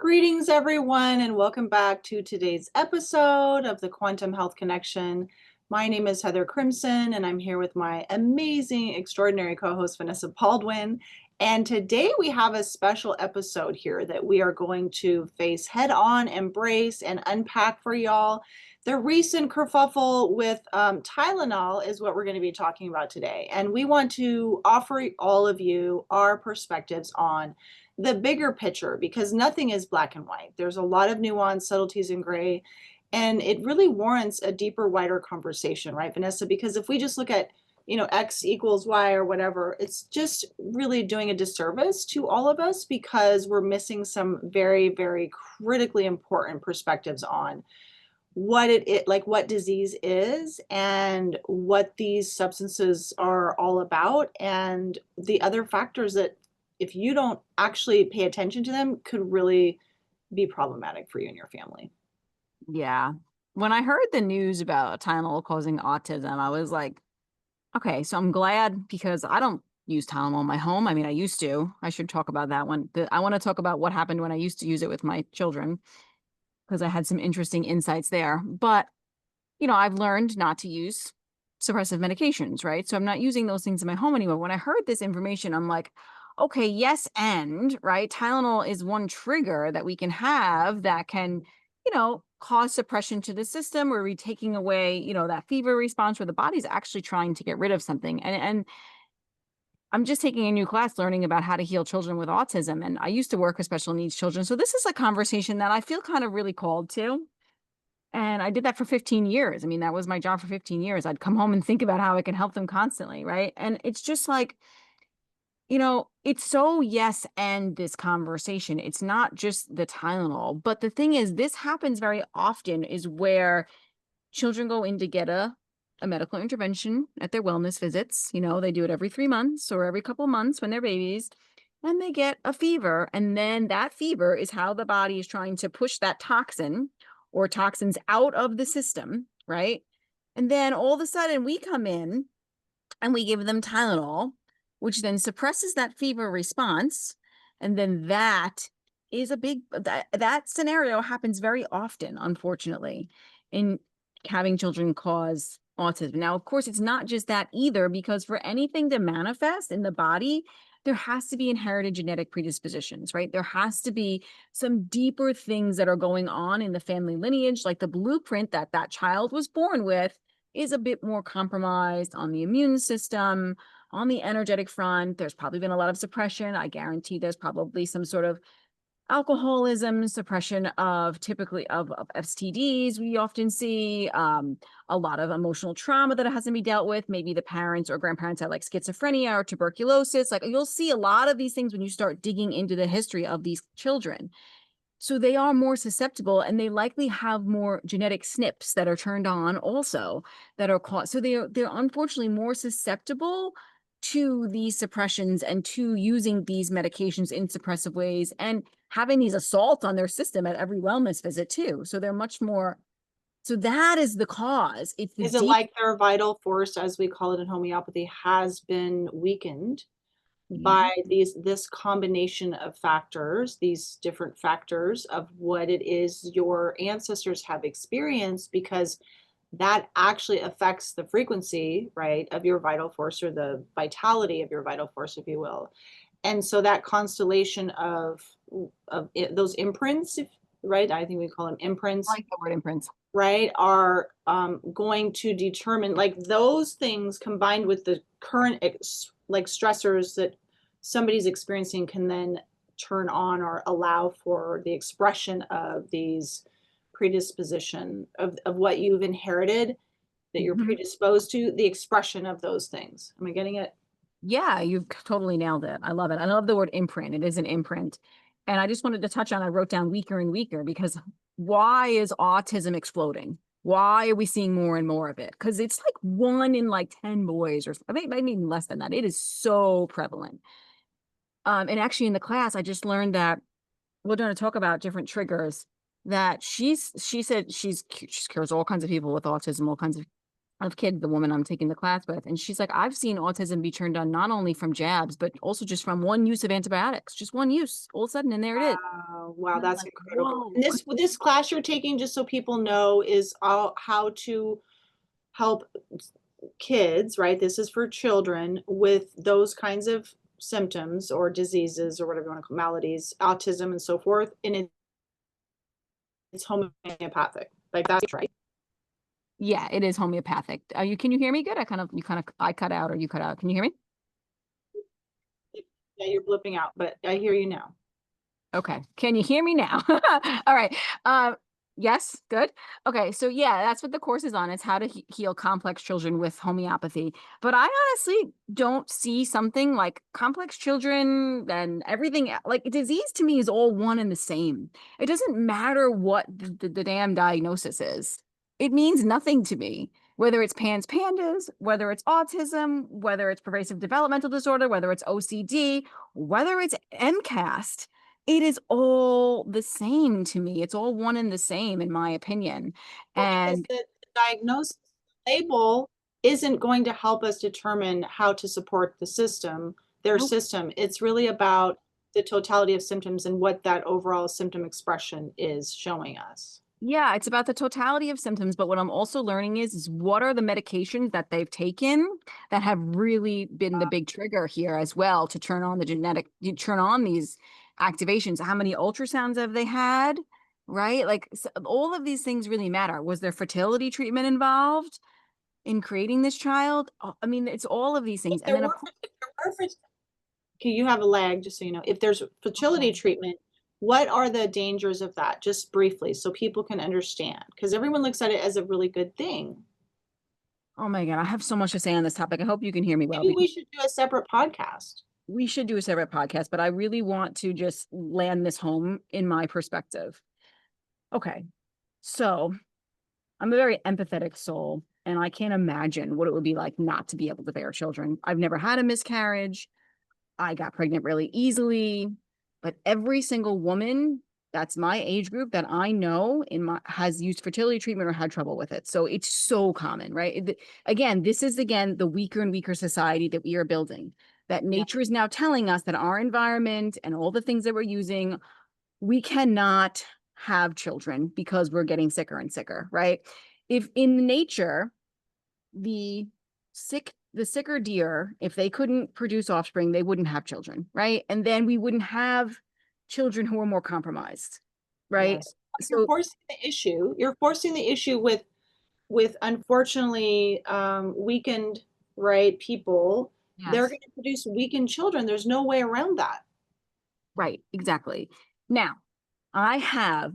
Greetings, everyone, and welcome back to today's episode of the Quantum Health Connection. My name is Heather Crimson, and I'm here with my amazing, extraordinary co host, Vanessa Baldwin. And today we have a special episode here that we are going to face head on, embrace, and unpack for y'all. The recent kerfuffle with Tylenol is what we're going to be talking about today. And we want to offer all of you our perspectives on the bigger picture because nothing is black and white. There's a lot of nuance, subtleties, and gray. And it really warrants a deeper, wider conversation, right, Vanessa? Because if we just look at, X equals Y or whatever, it's just really doing a disservice to all of us because we're missing some very, very critically important perspectives on what disease is and what these substances are all about and the other factors that if you don't actually pay attention to them could really be problematic for you and your family. Yeah. When I heard the news about Tylenol causing autism, I was like, okay, so I'm glad because I don't use Tylenol in my home. I mean, I used to. I should talk about that one. I want to talk about what happened when I used to use it with my children because I had some interesting insights there. But, I've learned not to use suppressive medications, right? So I'm not using those things in my home anymore. When I heard this information, I'm like, okay, yes, and right, Tylenol is one trigger that we can have that can, cause suppression to the system where we're taking away, that fever response where the body's actually trying to get rid of something. And I'm just taking a new class learning about how to heal children with autism. And I used to work with special needs children. So this is a conversation that I feel kind of really called to. And I did that for 15 years. I mean, that was my job for 15 years. I'd come home and think about how I can help them constantly, right? And it's just like, it's so yes and this conversation. It's not just the Tylenol. But the thing is, this happens very often is where children go in to get a medical intervention at their wellness visits. They do it every 3 months or every couple of months when they're babies. And they get a fever. And then that fever is how the body is trying to push that toxin or toxins out of the system, right? And then all of a sudden we come in and we give them Tylenol, which then suppresses that fever response. And then that is that scenario happens very often, unfortunately, in having children cause autism. Now, of course, it's not just that either, because for anything to manifest in the body, there has to be inherited genetic predispositions, right? There has to be some deeper things that are going on in the family lineage, like the blueprint that that child was born with is a bit more compromised on the immune system, on the energetic front. There's probably been a lot of suppression. I guarantee there's probably some sort of alcoholism, suppression of typically of STDs. We often see a lot of emotional trauma that hasn't been dealt with. Maybe the parents or grandparents had like schizophrenia or tuberculosis. Like you'll see a lot of these things when you start digging into the history of these children. So they are more susceptible and they likely have more genetic SNPs that are turned on also that are caused. So they're unfortunately more susceptible to these suppressions and to using these medications in suppressive ways and having these assaults on their system at every wellness visit too. So they're much more, so that is the cause. It's the Is it deep. like their vital force, as we call it in homeopathy, has been weakened Yeah. by this combination of factors, these different factors of what it is your ancestors have experienced, because that actually affects the frequency, right, of your vital force or the vitality of your vital force, if you will. And so that constellation of those imprints, right? I think we call them I imprints, like the word imprints. right, are going to determine like those things combined with the current like stressors that somebody's experiencing can then turn on or allow for the expression of these predisposition of what you've inherited that you're Mhm. predisposed to, the expression of those things. Am I getting it? Yeah, you've totally nailed it. I love it. I love the word imprint. It is an imprint. And I just wanted to touch on, I wrote down weaker and weaker because why is autism exploding? Why are we seeing more and more of it? Because it's like 1 in like 10 boys, or I think maybe even less than that. It is so prevalent. And actually in the class, I just learned that we're going to talk about different triggers that she said she cures all kinds of people with autism, all kinds of kids, the woman I'm taking the class with. And she's like, I've seen autism be turned on not only from jabs, but also just from one use of antibiotics, just one use, all of a sudden, and there it is. wow, And I'm that's like, incredible. whoa. And this class you're taking, just so people know, is all how to help kids, right? This is for children with those kinds of symptoms or diseases or whatever you want to call maladies, autism and so forth. And it's homeopathic. Like that's right. Yeah, it is homeopathic. Can you hear me good? I cut out or you cut out. Can you hear me? Yeah, you're blipping out, but I hear you now. Okay. Can you hear me now? All right. Yes, good. Okay, so yeah, that's what the course is on. It's how to heal complex children with homeopathy. But I honestly don't see something like complex children and everything like disease to me is all one and the same. It doesn't matter what the damn diagnosis is. It means nothing to me. Whether it's pandas, whether it's autism, whether it's pervasive developmental disorder, whether it's OCD, whether it's MCAST, it is all the same to me. It's all one and the same, in my opinion. Well, because And the diagnosis label isn't going to help us determine how to support the system, their nope. system. It's really about the totality of symptoms and what that overall symptom expression is showing us. Yeah, it's about the totality of symptoms. But what I'm also learning is what are the medications that they've taken that have really been the big trigger here as well to turn on you turn on these activations. How many ultrasounds have they had? Right? Like all of these things really matter. Was there fertility treatment involved in creating this child? I mean, it's all of these If things. And there then, of were, course, if there were, okay, you have a lag, just so you know. If there's fertility oh, treatment, what are the dangers of that? Just briefly, so people can understand, because everyone looks at it as a really good thing. oh my God, I have so much to say on this topic. I hope you can hear me well Maybe because we should do a separate podcast. we should do a separate podcast, but I really want to just land this home in my perspective. Okay. So I'm a very empathetic soul, and I can't imagine what it would be like not to be able to bear children. I've never had a miscarriage. I got pregnant really easily, but every single woman that's my age group that I know in my has used fertility treatment or had trouble with it. So it's so common, right? Again, this is again the weaker and weaker society that we are building. That Yeah. nature is now telling us that our environment and all the things that we're using, we cannot have children because we're getting sicker and sicker, right? If in nature the sicker deer, if they couldn't produce offspring, they wouldn't have children, right? And then we wouldn't have children who are more compromised, right? Yes. You're So forcing the issue. You're forcing the issue with unfortunately weakened, right, people. They're yes, going to produce weakened children. There's no way around that. right, exactly. Now, I have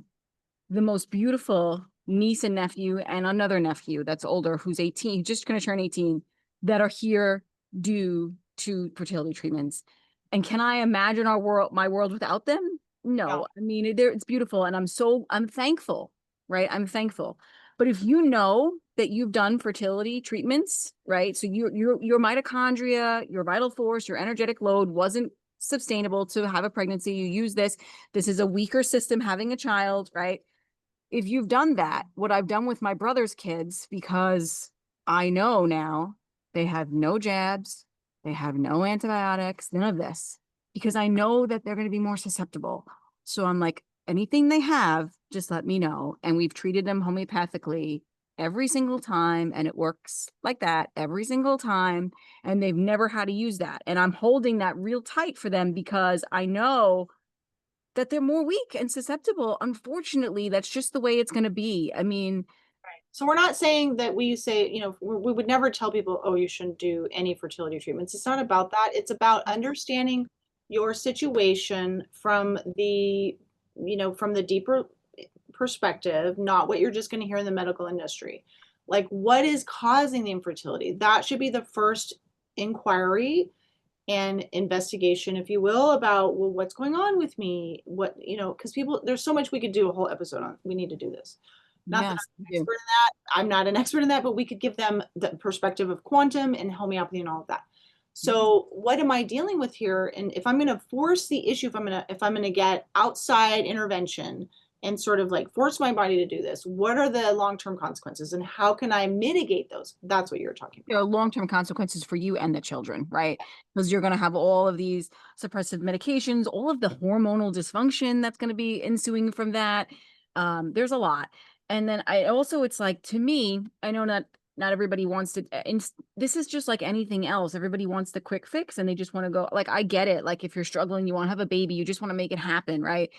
the most beautiful niece and nephew and another nephew that's older who's 18, just going to turn 18, that are here due to fertility treatments. And can I imagine my world without them? Yeah. No. I mean, it's beautiful and I'm thankful, right? I'm thankful. But if you know that you've done fertility treatments, right? So your mitochondria, your vital force, your energetic load wasn't sustainable to have a pregnancy. You use this. This is a weaker system having a child, right? If you've done that, what I've done with my brother's kids, because I know now they have no jabs, they have no antibiotics, none of this, because I know that they're going to be more susceptible. So I'm like, anything they have, just let me know. And we've treated them homeopathically every single time, and it works like that every single time. And they've never had to use that. And I'm holding that real tight for them because I know that they're more weak and susceptible. Unfortunately, that's just the way it's going to be. I mean, So we're not saying that we say, we would never tell people, oh, you shouldn't do any fertility treatments. It's not about that. It's about understanding your situation from from the deeper perspective, not what you're just going to hear in the medical industry. Like, what is causing the infertility? That should be the first inquiry and investigation, if you will, about, well, what's going on with me? Because people, there's so much we could do a whole episode on. We need to do this. Not that yes, I'm you an do. expert in that. I'm not an expert in that, but we could give them the perspective of quantum and homeopathy and all of that. Yes. So what am I dealing with here? And if I'm going to force the issue, if I'm going to get outside intervention and sort of like force my body to do this, what are the long-term consequences and how can I mitigate those? That's what you're talking about. Long-term consequences for you and the children, right? Because you're going to have all of these suppressive medications, all of the hormonal dysfunction that's going to be ensuing from that. There's a lot. And then I also, it's like, to me, I know not everybody wants to, and this is just like anything else. Everybody wants the quick fix and they just want to go, like, I get it. Like if you're struggling, you want to have a baby, you just want to make it happen, right?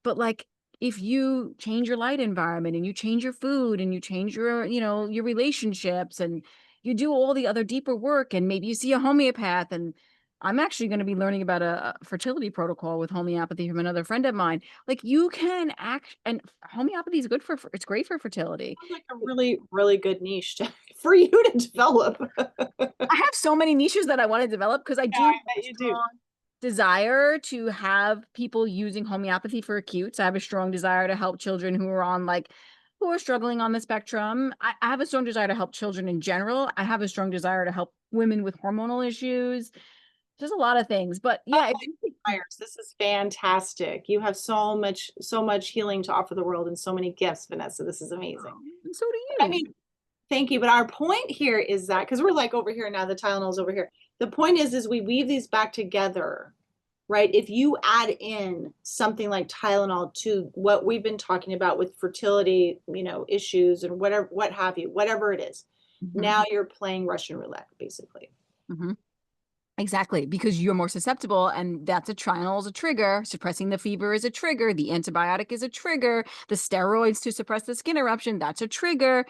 But like, if you change your light environment and you change your food and you change your, your relationships and you do all the other deeper work and maybe you see a homeopath, and I'm actually going to be learning about a fertility protocol with homeopathy from another friend of mine. Like you can act, and homeopathy is good it's great for fertility. Sounds like a really, really good niche for you to develop. I have so many niches that I want to develop because I Yeah, do I have a bet you do. strong desire to have people using homeopathy for acutes. I have a strong desire to help children who are struggling on the spectrum. I have a strong desire to help children in general. I have a strong desire to help women with hormonal issues. There's a lot of things, but Oh, yeah, Myers, this is fantastic. You have so much healing to offer the world and so many gifts, Vanessa. This is amazing. and so do I you. mean, thank you. But our point here is that because we're like over here now, the Tylenol's over here. The point is we weave these back together, right? If you add in something like Tylenol to what we've been talking about with fertility, issues and whatever, what have you, whatever it is, Mhm, now you're playing Russian roulette, basically. mhm. Exactly, because you're more susceptible, and that's a Tylenol is a trigger. Suppressing the fever is a trigger. The antibiotic is a trigger. The steroids to suppress the skin eruption, that's a trigger.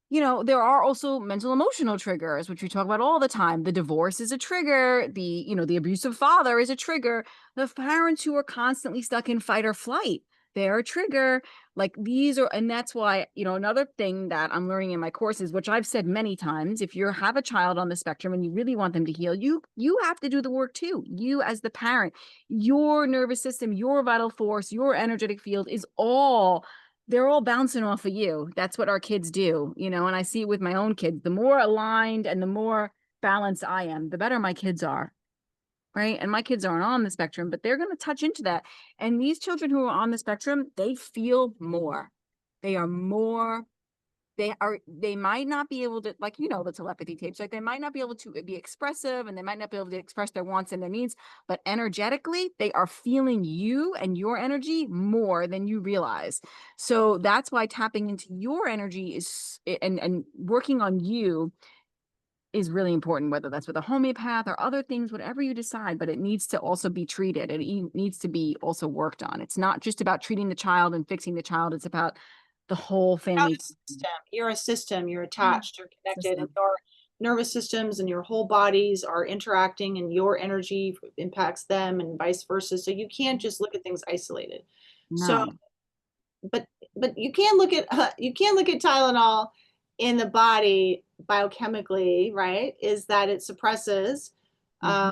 There are also mental emotional triggers, which we talk about all the time. The divorce is a trigger. The abusive father is a trigger. The parents who are constantly stuck in fight or flight, they're a trigger. Like these are, and that's why, another thing that I'm learning in my courses, which I've said many times, if you have a child on the spectrum and you really want them to heal, you have to do the work too. You as the parent, your nervous system, your vital force, your energetic field is all they're all bouncing off of you. That's what our kids do, and I see it with my own kids. The more aligned and the more balanced I am, the better my kids are. Right. And my kids aren't on the spectrum, but they're going to touch into that. And these children who are on the spectrum, they feel more. They are more they might not be able to, like, the telepathy tapes, like they might not be able to be expressive and they might not be able to express their wants and their needs, but energetically they are feeling you and your energy more than you realize. So that's why tapping into your energy is and working on you is really important, whether that's with a homeopath or other things, whatever you decide, but it needs to also be treated. It needs to be also worked on. It's not just about treating the child and fixing the child. It's about the whole About family a system. You're a system, you're yeah, attached, you're connected, and system. your nervous systems and your whole bodies are interacting, and your energy impacts them and vice versa. So you can't just look at things isolated. So, No. but you can look at Tylenol in the body biochemically, right? Is that it suppresses um, Mhm.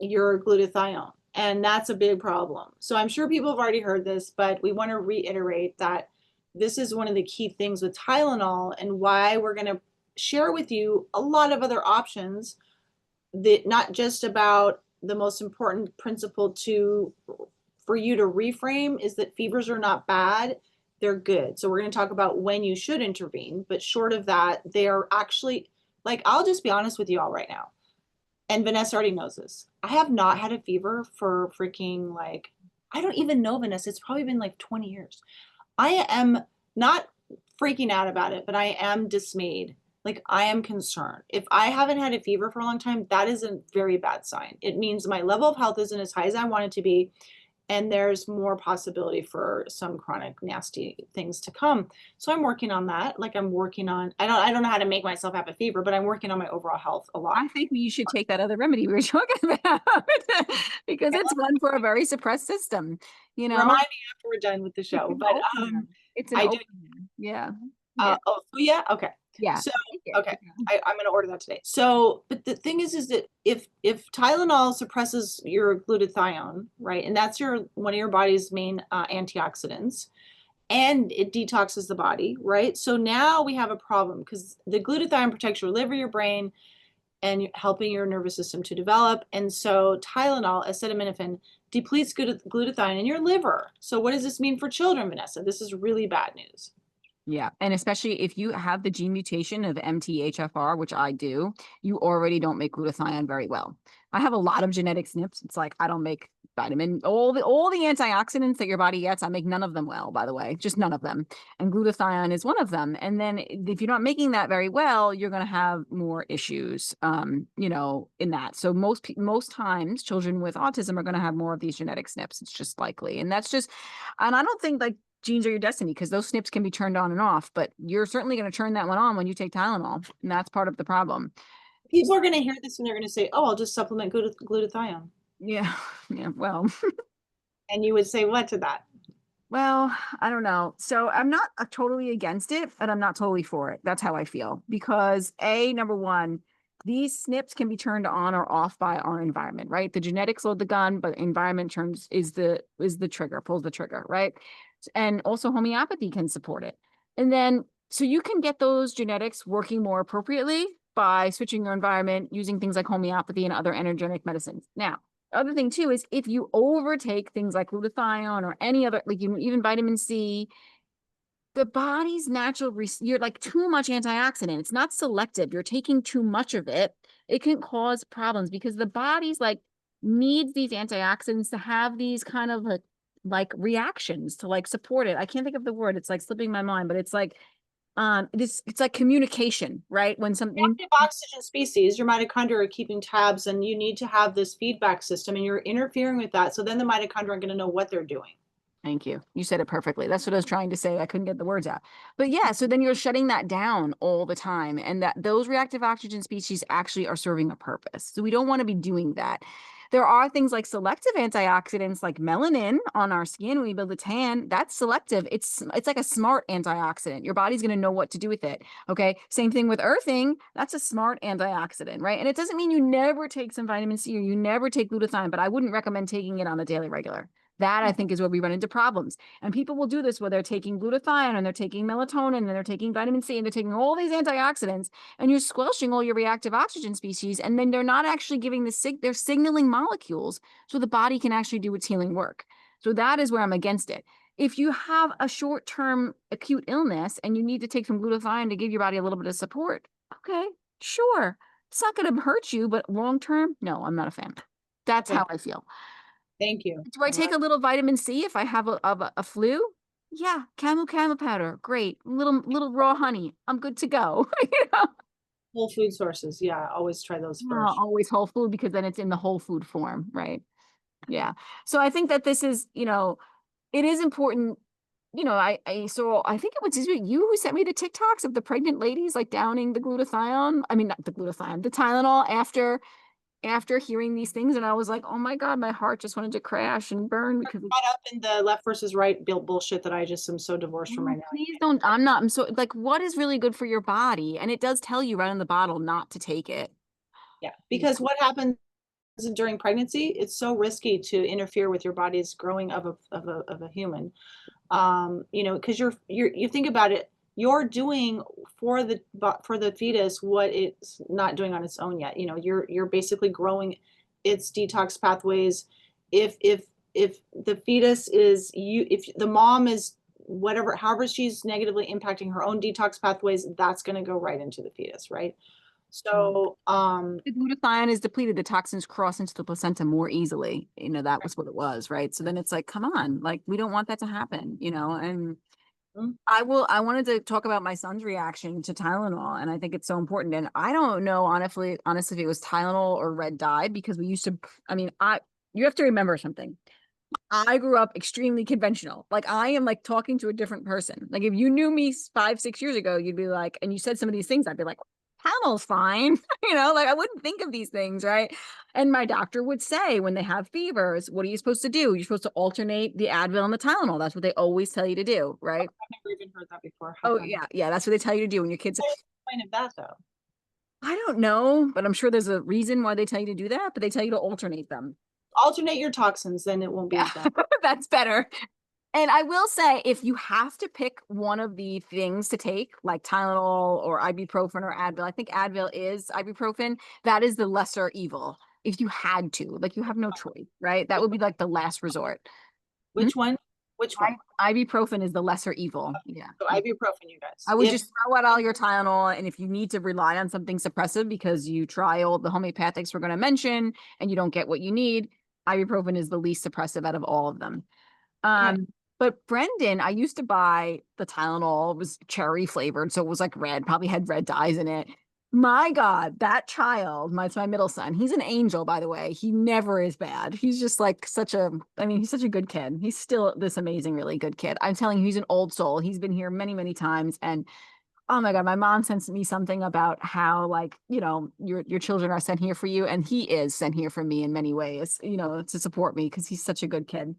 your glutathione, and that's a big problem. So I'm sure people have already heard this, but we want to reiterate that this is one of the key things with Tylenol and why we're going to share with you a lot of other options that not just about the most important principle to for you to reframe is that fevers are not bad, they're good. So we're going to talk about when you should intervene, but short of that, they are actually, like, I'll just be honest with you all right now, and Vanessa already knows this. I have not had a fever for freaking, like, I don't even know, Vanessa. It's probably been like 20 years. I am not freaking out about it, but I am dismayed. Like, I am concerned. If I haven't had a fever for a long time, that is a very bad sign. It means my level of health isn't as high as I want it to be, and there's more possibility for some chronic nasty things to come. So I'm working on that. Like, I'm working on, I don't know how to make myself have a fever, but I'm working on my overall health a lot. I think you should take that other remedy we were talking about because it's one for a very suppressed system, you Remind know? me after we're done with the It's show, an but opener. It's an I do. opener. Yeah. Yeah. Oh, yeah. Okay. Yeah. So, Take it. okay, Yeah. I'm going to order that today. So, but the thing is that if Tylenol suppresses your glutathione, right, and that's one of your body's main antioxidants, and it detoxes the body, right? So now we have a problem because the glutathione protects your liver, your brain, and helping your nervous system to develop. And so Tylenol, acetaminophen, depletes glutathione in your liver. So what does this mean for children, Vanessa? This is really bad news. Yeah. And especially if you have the gene mutation of MTHFR, which I do, you already don't make glutathione very well. I have a lot of genetic SNPs. It's like I don't make all the antioxidants that your body gets, I make none of them well, by the way, just none of them. And glutathione is one of them. And then if you're not making that very well, you're going to have more issues, in that. So most times children with autism are going to have more of these genetic SNPs. It's just likely. And that's just, and I don't think like genes are your destiny because those SNPs can be turned on and off, but you're certainly going to turn that one on when you take Tylenol. And that's part of the problem. People are going to hear this and they're going to say, oh, I'll just supplement glutathione. Yeah. Yeah. Well, And you would say what to that? well, I don't know. So I'm not totally against it, but I'm not totally for it. That's how I feel because number one, these SNPs can be turned on or off by our environment, right? The genetics load the gun, but environment turns is the trigger, pulls the trigger, right? And also homeopathy can support it. And then so you can get those genetics working more appropriately by switching your environment, using things like homeopathy and other energetic medicines. Now, the other thing too is if you overtake things like glutathione or any other, like even vitamin C, the body's natural, you're like too much antioxidant. It's not selective. You're taking too much of it. It can cause problems because the body's like needs these antioxidants to have these kind of like reactions to like support it. I can't think of the word. It's like slipping my mind, but it's like it's like communication, right? When something Active oxygen species, your mitochondria are keeping tabs, and you need to have this feedback system, and you're interfering with that. So then the mitochondria are going to know what they're doing. Thank you. You said it perfectly. That's what I was trying to say. I couldn't get the words out. But yeah, so then you're shutting that down all the time. And that those reactive oxygen species actually are serving a purpose. So we don't want to be doing that. There are things like selective antioxidants like melanin on our skin when we build a tan. That's selective. It's like a smart antioxidant. Your body's going to know what to do with it. Okay. Same thing with earthing. That's a smart antioxidant, right? And it doesn't mean you never take some vitamin C or you never take glutathione, but I wouldn't recommend taking it on a daily regular. That I think is where we run into problems. And people will do this where they're taking glutathione and they're taking melatonin and they're taking vitamin C and they're taking all these antioxidants and you're squelching all your reactive oxygen species. And then they're not actually giving they're signaling molecules so the body can actually do its healing work. So that is where I'm against it. If you have a short-term acute illness and you need to take some glutathione to give your body a little bit of support, okay, sure. It's not going to hurt you, but long-term, no, I'm not a fan. That's Okay. how I feel. Thank you. Do I take a little vitamin C if I have a flu? Yeah, camel powder, great. Little raw honey, I'm good to go. Whole food sources. Yeah, always try those first. Always whole food because then it's in the whole food form, right? Yeah. So I think that this is, it is important. I saw, I think it was you who sent me the TikToks of the pregnant ladies like downing the glutathione. I mean, not the glutathione, the Tylenol after hearing these things, and I was like, oh my God, my heart just wanted to crash and burn because Caught up in the left versus right bullshit that I just am so divorced from oh, right now. please don't. I'm so like, what is really good for your body? And it does tell you right on the bottle not to take it. Yeah, Yeah. because what happens during pregnancy, it's so risky to interfere with your body's growing of a human. Because you think about it, you're doing for the fetus what it's not doing on its own yet. You're basically growing its detox pathways. If the fetus is if the mom is whatever, however she's negatively impacting her own detox pathways, that's going to go right into the fetus, right? Well, So, the glutathione is depleted, the toxins cross into the placenta more easily. That was what it was, right? So then it's like, come on, like we don't want that to happen, and mm, I wanted to talk about my son's reaction to Tylenol, and I think it's so important. And I don't know, honestly, if it was Tylenol or red dye, because we used to, I mean, you have to remember something. I grew up extremely conventional. Like I am like talking to a different person. Like if you knew me 5, 6 years ago, you'd be like, and you said some of these things, I'd be like, Tylenol's fine. Like I wouldn't think of these things, right? And my doctor would say when they have fevers, what are you supposed to do? You're supposed to alternate the Advil and the Tylenol. That's what they always tell you to do, right? I've never even heard that before. How Oh fun. yeah, yeah. That's what they tell you to do when your kids. What's the point of that though? I don't know, but I'm sure there's a reason why they tell you to do that. But they tell you to alternate them. Alternate your toxins, then it won't be Yeah, as bad. that's better. And I will say, if you have to pick one of the things to take, like Tylenol or ibuprofen or Advil, I think Advil is ibuprofen. That is the lesser evil. if you had to, like you have no choice, right? That would be like the last resort. Hmm? Which one? Which one? Ibuprofen is the lesser evil. Yeah. So ibuprofen, you I guys. would If just throw out all your Tylenol. And if you need to rely on something suppressive because you try all the homeopathics we're going to mention and you don't get what you need, ibuprofen is the least suppressive out of all of them. okay, But Brendan, I used to buy the Tylenol, it was cherry flavored, so it was like red, probably had red dyes in it. My God, that child, it's my middle son. He's an angel, by the way. He never is bad. He's just like he's such a good kid. He's still this amazing, really good kid. I'm telling you, he's an old soul. He's been here many, many times. And oh my God, my mom sends me something about how like, your children are sent here for you. And he is sent here for me in many ways, to support me because he's such a good kid.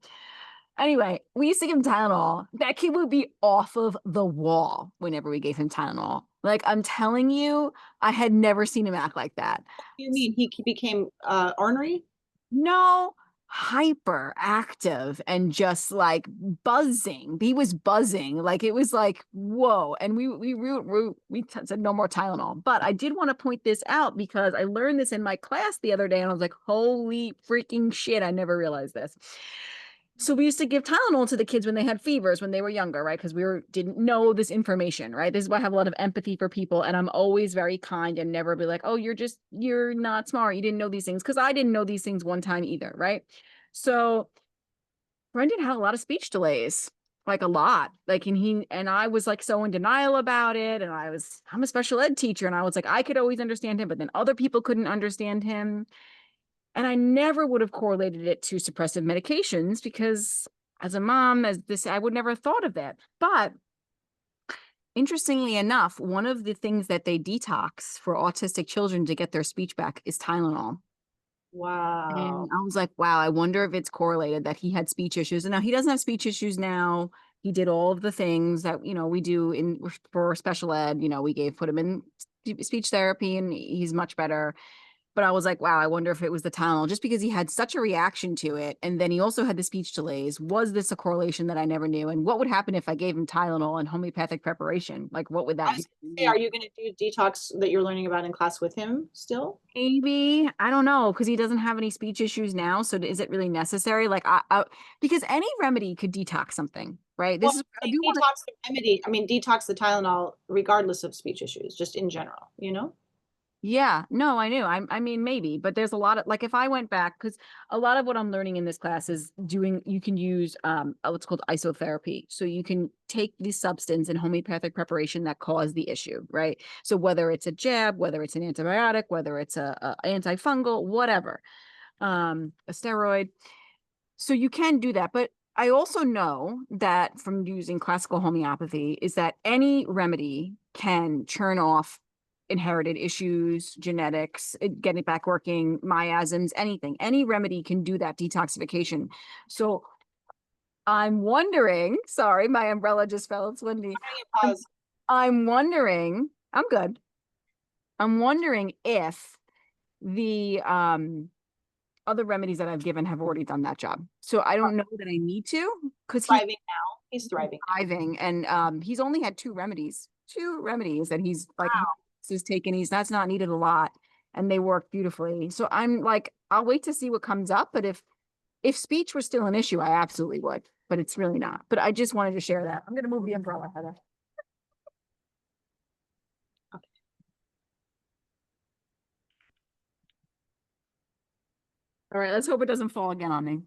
Anyway, we used to give him Tylenol. That kid would be off of the wall whenever we gave him Tylenol. Like I'm telling you, I had never seen him act like that. what do you mean he became ornery? No, hyper active and just like buzzing. He was buzzing. Like it was like, whoa. And we said no more Tylenol. But I did want to point this out because I learned this in my class the other day and I was like, holy freaking shit, I never realized this. So we used to give Tylenol to the kids when they had fevers when they were younger, right? Because didn't know this information, right? This is why I have a lot of empathy for people, and I'm always very kind and never be like, "Oh, you're not smart. You didn't know these things," because I didn't know these things one time either, right? So Brendan had a lot of speech delays, like a lot, like, and I was like so in denial about it, and I'm a special ed teacher, and I was like, I could always understand him, but then other people couldn't understand him. And I never would have correlated it to suppressive medications because as a mom, I would never have thought of that. But interestingly enough, one of the things that they detox for autistic children to get their speech back is Tylenol. Wow. And I was like, wow, I wonder if it's correlated that he had speech issues. And now he doesn't have speech issues now. He did all of the things that, we do for special ed. Put him in speech therapy and he's much better. But I was like, wow, I wonder if it was the Tylenol, just because he had such a reaction to it. And then he also had the speech delays. Was this a correlation that I never knew? And what would happen if I gave him Tylenol and homeopathic preparation? Like, what would I that was do? gonna say, are you going to do detox that you're learning about in class with him still? Maybe, I don't know, because he doesn't have any speech issues now. So is it really necessary? Like, because any remedy could detox something, right? Well, This is, I they do want to. detox the remedy. I mean, detox the Tylenol regardless of speech issues, just in general, you know? Yeah, no, I knew. I mean, maybe, but there's a lot of like if I went back, because a lot of what I'm learning in this class is you can use what's called isotherapy. So you can take the substance in homeopathic preparation that caused the issue, right? So whether it's a jab, whether it's an antibiotic, whether it's a antifungal, whatever, a steroid. So you can do that, but I also know that from using classical homeopathy is that any remedy can churn off inherited issues, genetics, get it back working, miasms, anything. Any remedy can do that detoxification. So I'm wondering, sorry, my umbrella just fell. It's windy. Why don't you I'm, pause? I'm wondering, I'm good. I'm wondering if the other remedies that I've given have already done that job. So I don't know that I need to because he's Thriving now. He's thriving. thriving and he's only had two remedies that he's like Wow. has taken. That's not needed a lot and they work beautifully. So I'm like, I'll wait to see what comes up. But if speech was still an issue, I absolutely would, but it's really not. But I just wanted to share that. I'm gonna move the umbrella, Heather. All right, let's hope it doesn't fall again on me.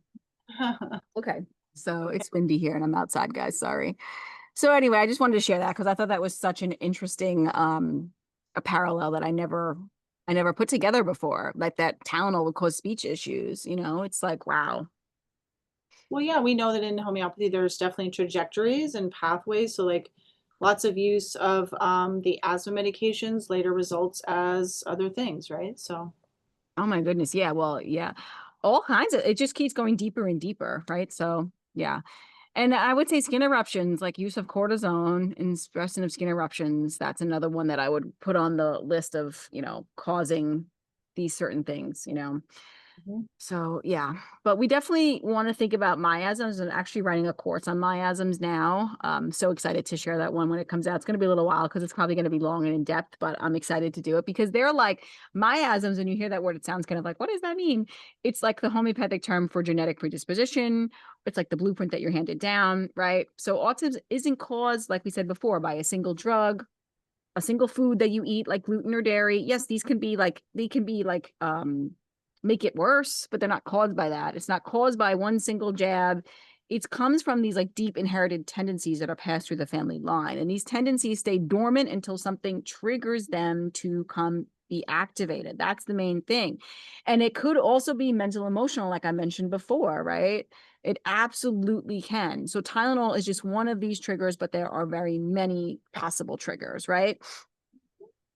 Okay. Okay. So it's windy here and I'm outside, guys. Sorry. So anyway, I just wanted to share that because I thought that was such an interesting a parallel that I never put together before. Like that Tylenol would cause speech issues, It's like, wow. Well, yeah, we know that in homeopathy, there's definitely trajectories and pathways. So, like, lots of use of the asthma medications later results as other things, right? So, Oh my goodness. Yeah, well, yeah. All kinds of it just keeps going deeper and deeper, right? So yeah. And I would say skin eruptions, like use of cortisone and suppression of skin eruptions, that's another one that I would put on the list of, causing these certain things. Mhm. So yeah, but we definitely want to think about miasms and actually writing a course on miasms now. So excited to share that one when it comes out. It's going to be a little while because it's probably going to be long and in depth, but I'm excited to do it because they're like miasms. When you hear that word, it sounds kind of like, what does that mean? It's like the homeopathic term for genetic predisposition. It's like the blueprint that you're handed down, right? So autism isn't caused, like we said before, by a single drug, a single food that you eat, like gluten or dairy. Yes, these can be like, make it worse, but they're not caused by that. It's not caused by one single jab. It comes from these like deep inherited tendencies that are passed through the family line. And these tendencies stay dormant until something triggers them to come be activated. That's the main thing. And it could also be mental emotional, like I mentioned before, right? It absolutely can. So Tylenol is just one of these triggers, but there are very many possible triggers, right?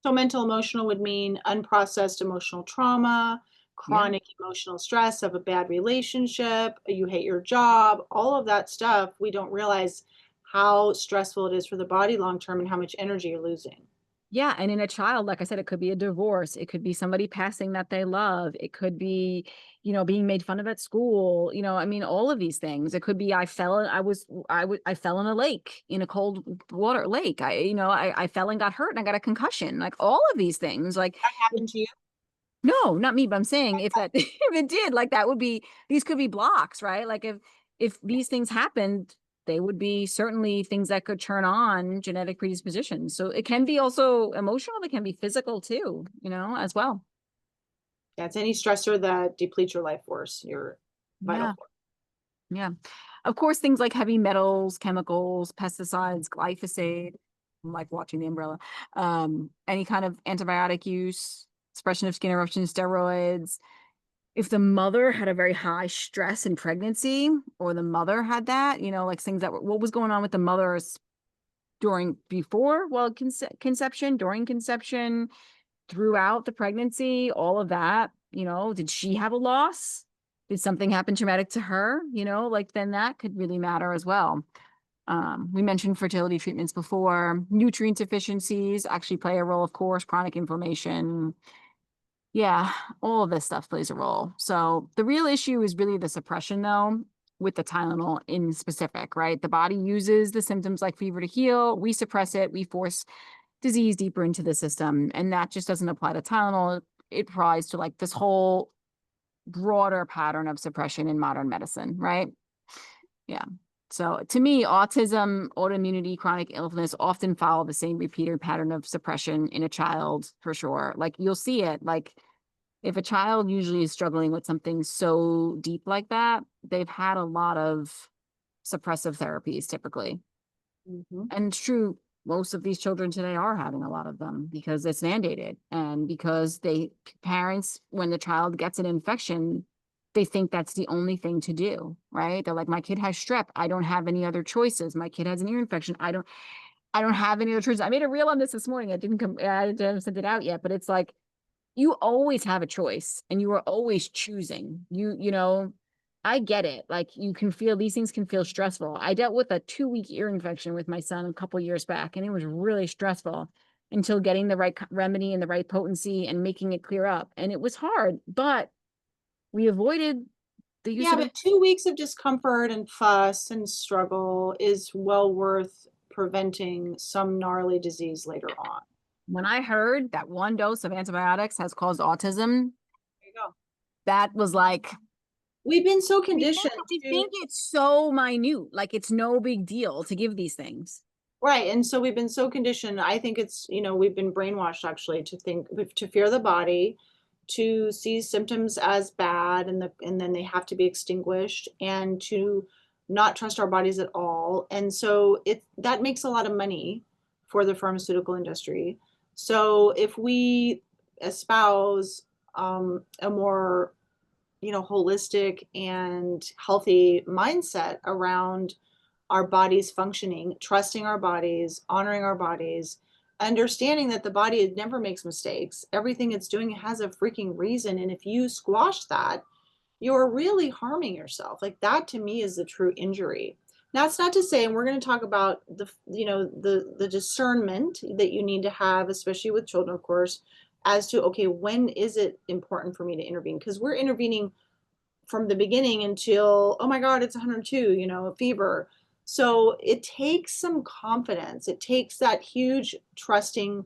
So mental emotional would mean unprocessed emotional trauma, Yeah. chronic emotional stress of a bad relationship, you hate your job, all of that stuff. We don't realize how stressful it is for the body long term and how much energy you're losing. Yeah. And in a child, like I said, it could be a divorce. It could be somebody passing that they love. It could be, being made fun of at school. I mean, all of these things. It could be I fell in a lake, in a cold water lake. I fell and got hurt and I got a concussion. Like all of these things. Like That happened to you? no, not me, but I'm saying if that if it did, like that would be these could be blocks, right? Like if these things happened, they would be certainly things that could turn on genetic predispositions. So it can be also emotional, it can be physical too, as well. Yeah, it's any stressor that depletes your life force, your vital Yeah. force. Yeah. Of course, things like heavy metals, chemicals, pesticides, glyphosate, I'm like watching the umbrella, any kind of antibiotic use, suppression of skin eruption, steroids. If the mother had a very high stress in pregnancy, or the mother had that, like things that were, what was going on with the mothers before, well, conception, during conception, throughout the pregnancy, all of that, did she have a loss? Did something happen traumatic to her? Like then that could really matter as well. We mentioned fertility treatments before. Nutrient deficiencies actually play a role, of course, chronic inflammation. Yeah, all of this stuff plays a role. So the real issue is really the suppression, though, with the Tylenol in specific, right? The body uses the symptoms like fever to heal. We suppress it. We force disease deeper into the system. And that just doesn't apply to Tylenol. It applies to like this whole broader pattern of suppression in modern medicine, right? Yeah. So to me, autism, autoimmunity, chronic illness often follow the same repeated pattern of suppression in a child for sure. Like you'll see it. Like if a child usually is struggling with something so deep like that, they've had a lot of suppressive therapies typically. Mhm. And it's true, most of these children today are having a lot of them because it's mandated and because parents, when the child gets an infection, they think that's the only thing to do, right? They're like, my kid has strep. I don't have any other choices. My kid has an ear infection. I don't have any other choices. I made a reel on this morning. I didn't send it out yet, but it's like, you always have a choice and you are always choosing. I get it. Like these things can feel stressful. I dealt with a 2-week ear infection with my son a couple years back, and it was really stressful until getting the right remedy and the right potency and making it clear up. And it was hard, but we avoided the use Yeah, of but 2 weeks of discomfort and fuss and struggle is well worth preventing some gnarly disease later on. when I heard that one dose of antibiotics has caused autism, There you go. that was like, We've been so we conditioned think, we to think it's so minute, like it's no big deal to give these things. right, and so we've been so conditioned, I think it's, we've been brainwashed actually to think to fear the body, to see symptoms as bad and then they have to be extinguished, and to not trust our bodies at all, and so that makes a lot of money for the pharmaceutical industry. So if we espouse, a more, holistic and healthy mindset around our bodies functioning, trusting our bodies, honoring our bodies, understanding that the body never makes mistakes. Everything it's doing has a freaking reason. And if you squash that, you're really harming yourself. Like that to me is the true injury. Now it's not to say, and we're going to talk about the discernment that you need to have, especially with children, of course, as to, okay, when is it important for me to intervene? Because we're intervening from the beginning until, oh my God, it's 102, fever. So it takes some confidence. It takes that huge trusting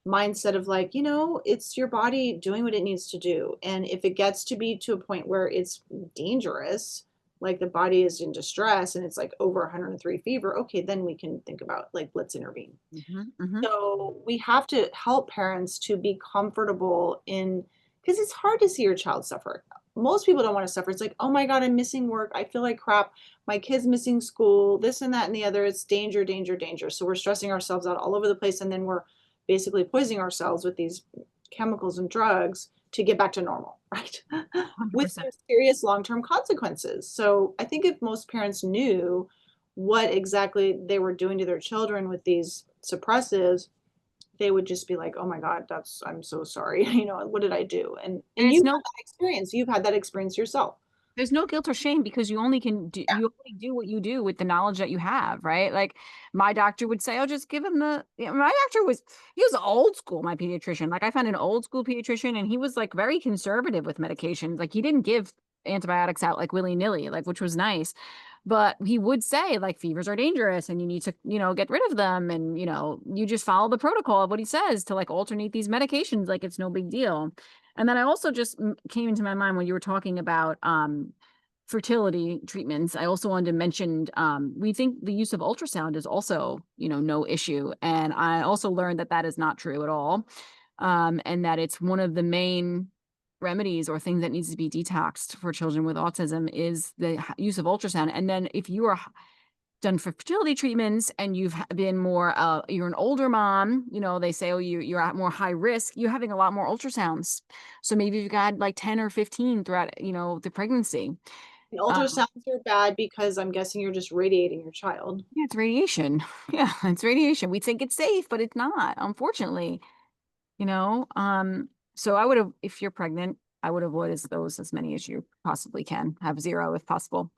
mindset of like, it's your body doing what it needs to do. And if it gets to be to a point where it's dangerous, like the body is in distress and it's like over 103 fever, okay, then we can think about like, let's intervene. Hmm. So we have to help parents to be comfortable in, because it's hard to see your child suffer. Most people don't want to suffer. It's like, oh my God, I'm missing work. I feel like crap. My kid's missing school, this and that and the other. It's danger, danger, danger. So we're stressing ourselves out all over the place. And then we're basically poisoning ourselves with these chemicals and drugs to get back to normal, right? With 100%. some serious long-term consequences. So I think if most parents knew what exactly they were doing to their children with these suppressives, they would just be like, "Oh my God, I'm so sorry. What did I do?" And And you've had that experience. You've had that experience yourself. there's no guilt or shame because you only do what you do with the knowledge that you have, right? Like my doctor would say, "Oh, just give him my doctor he was old school, my pediatrician. Like I found an old school pediatrician and he was like very conservative with medications. Like he didn't give antibiotics out like willy-nilly, like which was nice. But he would say like fevers are dangerous and you need to, get rid of them. And, you just follow the protocol of what he says to like alternate these medications. Like it's no big deal. And then I also just came into my mind when you were talking about fertility treatments. I also wanted to mention we think the use of ultrasound is also, no issue. And I also learned that that is not true at all. And that it's one of the main remedies or things that needs to be detoxed for children with autism is the use of ultrasound. And then if you are done for fertility treatments and you've been more you're an older mom, they say, oh, you're at more high risk, you're having a lot more ultrasounds. So maybe you've got like 10 or 15 throughout, the pregnancy. And uh, ultrasounds are bad because I'm guessing you're just radiating your child. yeah, it's radiation. Yeah, it's radiation. We think it's safe, but it's not, unfortunately. So I would have, if you're pregnant, I would avoid those as many as you possibly can, have zero if possible.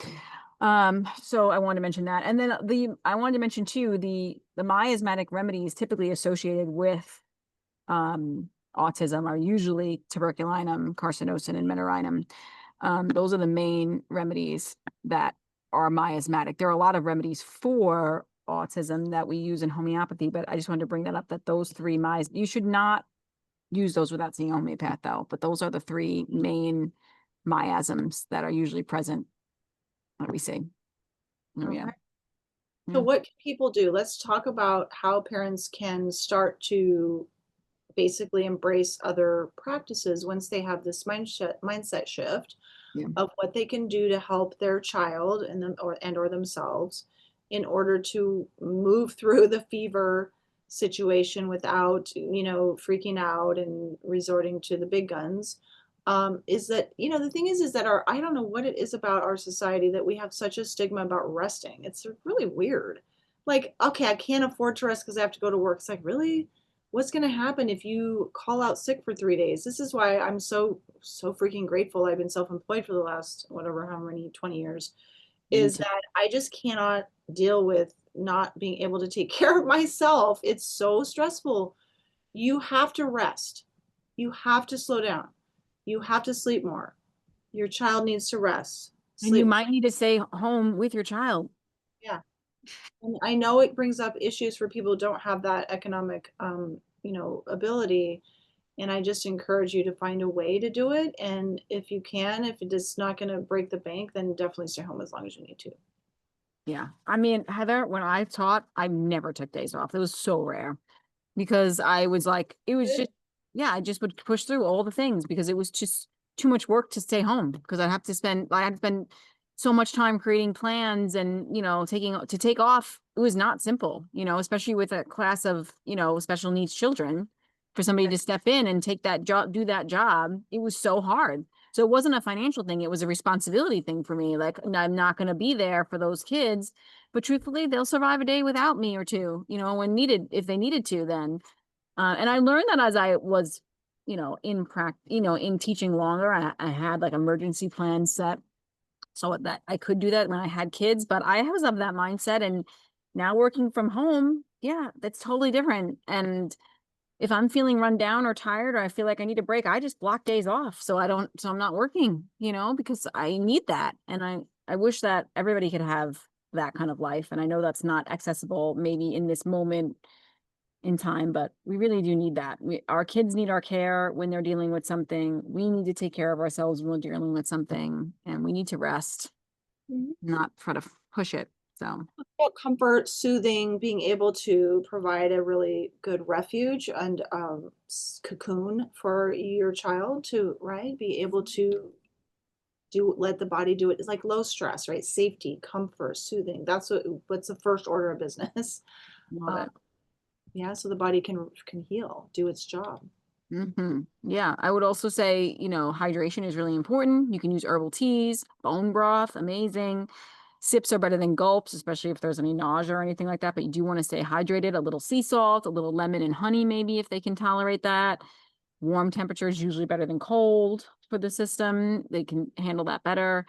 So I wanted to mention that. And then I wanted to mention too, the miasmatic remedies typically associated with autism are usually tuberculinum, carcinosin, and menarinum. Those are the main remedies that are miasmatic. There are a lot of remedies for autism that we use in homeopathy, but I just wanted to bring that up that those three you should not use those without seeing a homeopath though, but those are the three main miasms that are usually present that we see. Oh yeah. Okay. So Yeah. what can people do? Let's talk about how parents can start to basically embrace other practices once they have this mindset shift Yeah. of what they can do to help their child and or themselves in order to move through the fever situation without freaking out and resorting to the big guns. Is that the thing is that I don't know what it is about our society that we have such a stigma about resting. It's really weird. Like, okay, I can't afford to rest because I have to go to work. It's like, really, what's going to happen if you call out sick for 3 days? This is why I'm so freaking grateful I've been self-employed for the last whatever, how many, 20 years, Me is too. that I just cannot deal with not being able to take care of myself. It's so stressful. You have to rest. You have to slow down. You have to sleep more. Your child needs to rest, And you sleep. might need to stay home with your child. Yeah. And I know it brings up issues for people who don't have that economic, ability. And I just encourage you to find a way to do it. And if you can, if it is not going to break the bank, then definitely stay home as long as you need to. Yeah. I mean, Heather, when I taught, I never took days off. It was so rare because I was like, it was Good. just, yeah, I just would push through all the things because it was just too much work to stay home because I had to spend so much time creating plans and, to take off. It was not simple, especially with a class of, special needs children for somebody Right. to step in and take that job, do that job. It was so hard. So it wasn't a financial thing. It was a responsibility thing for me. Like, I'm not going to be there for those kids, but truthfully, they'll survive a day without me or two, when needed, if they needed to then. And I learned that as I was, in teaching longer, I had like emergency plans set so that I could do that when I had kids, but I was of that mindset. And now working from home, yeah, that's totally different. And if I'm feeling run down or tired or I feel like I need a break, I just block days off. So I'm not working, because I need that. And I wish that everybody could have that kind of life. And I know that's not accessible maybe in this moment in time, but we really do need that. Our kids need our care when they're dealing with something. We need to take care of ourselves when we're dealing with something, and we need to rest, Mhm. not try to push it. So, About comfort, soothing, being able to provide a really good refuge and cocoon for your child to, right, be able to let the body do it. It's like low stress, right? Safety, comfort, soothing. That's what's the first order of business. love Uh, it. yeah, so the body can heal, do its job. Yeah, I would also say, hydration is really important. You can use herbal teas, bone broth, amazing. Sips are better than gulps, especially if there's any nausea or anything like that. But you do want to stay hydrated. A little sea salt, a little lemon and honey, maybe if they can tolerate that. Warm temperature is usually better than cold for the system. They can handle that better.